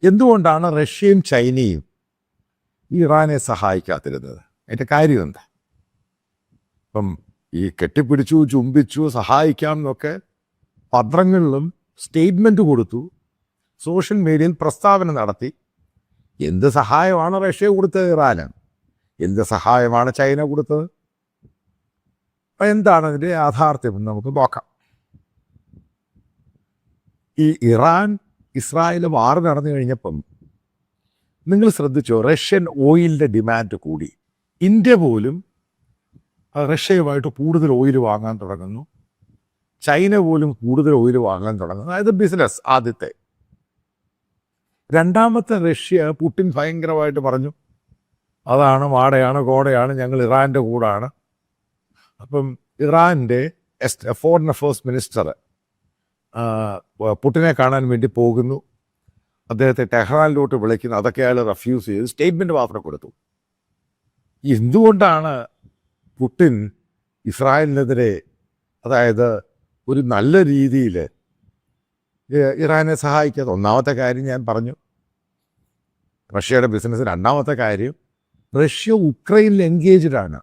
എന്തുകൊണ്ടാണ് റഷ്യയും ചൈനയും ഇറാനെ സഹായിക്കാതിരുന്നത്? അതിൻ്റെ കാര്യം എന്താ? ഇപ്പം ഈ കെട്ടിപ്പിടിച്ചു, ചുംബിച്ചു, സഹായിക്കാം എന്നൊക്കെ പത്രങ്ങളിലും സ്റ്റേറ്റ്മെൻറ്റ് കൊടുത്തു, സോഷ്യൽ മീഡിയയിൽ പ്രസ്താവന നടത്തി. എന്ത് സഹായമാണ് റഷ്യ കൊടുത്തത് ഇറാന്? എന്ത് സഹായമാണ് ചൈന കൊടുത്തത്? അപ്പം എന്താണ് അതിൻ്റെ യാഥാർത്ഥ്യം എന്ന് നമുക്ക് നോക്കാം. ഈ ഇറാൻ ഇസ്രായേൽ വാർ നടന്നു കഴിഞ്ഞപ്പം നിങ്ങൾ ശ്രദ്ധിച്ചോ, റഷ്യൻ ഓയിലിൻ്റെ ഡിമാൻഡ് കൂടി. ഇന്ത്യ പോലും റഷ്യയുമായിട്ട് കൂടുതൽ ഓയിൽ വാങ്ങാൻ തുടങ്ങുന്നു. ചൈന പോലും കൂടുതൽ ഓയിൽ വാങ്ങാൻ തുടങ്ങുന്നു. അതായത് ബിസിനസ് ആദ്യത്തെ. രണ്ടാമത്തെ റഷ്യ, പുടിൻ ഭയങ്കരമായിട്ട് പറഞ്ഞു, അതാണ് വാടയാണ് കോടയാണ്, ഞങ്ങൾ ഇറാൻ്റെ കൂടാണ്. അപ്പം ഇറാൻ്റെ ഫോറിൻ അഫയേഴ്സ് മിനിസ്റ്റർ പുടിനെ കാണാൻ വേണ്ടി പോകുന്നു. അദ്ദേഹത്തെ ടെഹ്റാനിലോട്ട് വിളിക്കുന്നു. അതൊക്കെ അയാൾ റെഫ്യൂസ് ചെയ്ത് സ്റ്റേറ്റ്മെൻറ്റ് മാത്രം കൊടുത്തു. എന്തുകൊണ്ടാണ് പുടിൻ ഇസ്രായേലിനെതിരെ, അതായത് ഒരു നല്ല രീതിയിൽ ഇറാനെ സഹായിക്കാതെ? ഒന്നാമത്തെ കാര്യം ഞാൻ പറഞ്ഞു, റഷ്യയുടെ ബിസിനസ്. രണ്ടാമത്തെ കാര്യം, റഷ്യ ഉക്രൈനിൽ എൻഗേജ്ഡാണ്.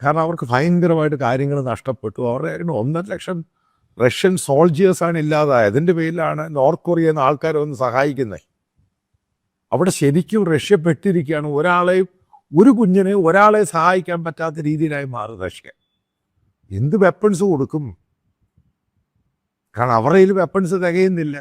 കാരണം അവർക്ക് ഭയങ്കരമായിട്ട് കാര്യങ്ങൾ നഷ്ടപ്പെട്ടു. അവരുടെ 1.5 ലക്ഷം റഷ്യൻ സോൾജിയേഴ്സാണ് ഇല്ലാതായത്. അതിൻ്റെ പേരിലാണ് നോർത്ത് കൊറിയ എന്ന ആൾക്കാരെ ഒന്ന് സഹായിക്കുന്നത്. അവിടെ ശരിക്കും റഷ്യ പെട്ടിരിക്കുകയാണ്. ഒരു കുഞ്ഞിനെ ഒരാളെ സഹായിക്കാൻ പറ്റാത്ത രീതിയിലായി മാറും റഷ്യ. എന്ത് വെപ്പൺസ് കൊടുക്കും? കാരണം അവരുടെ കയ്യിൽ വെപ്പൺസ് തികയുന്നില്ല.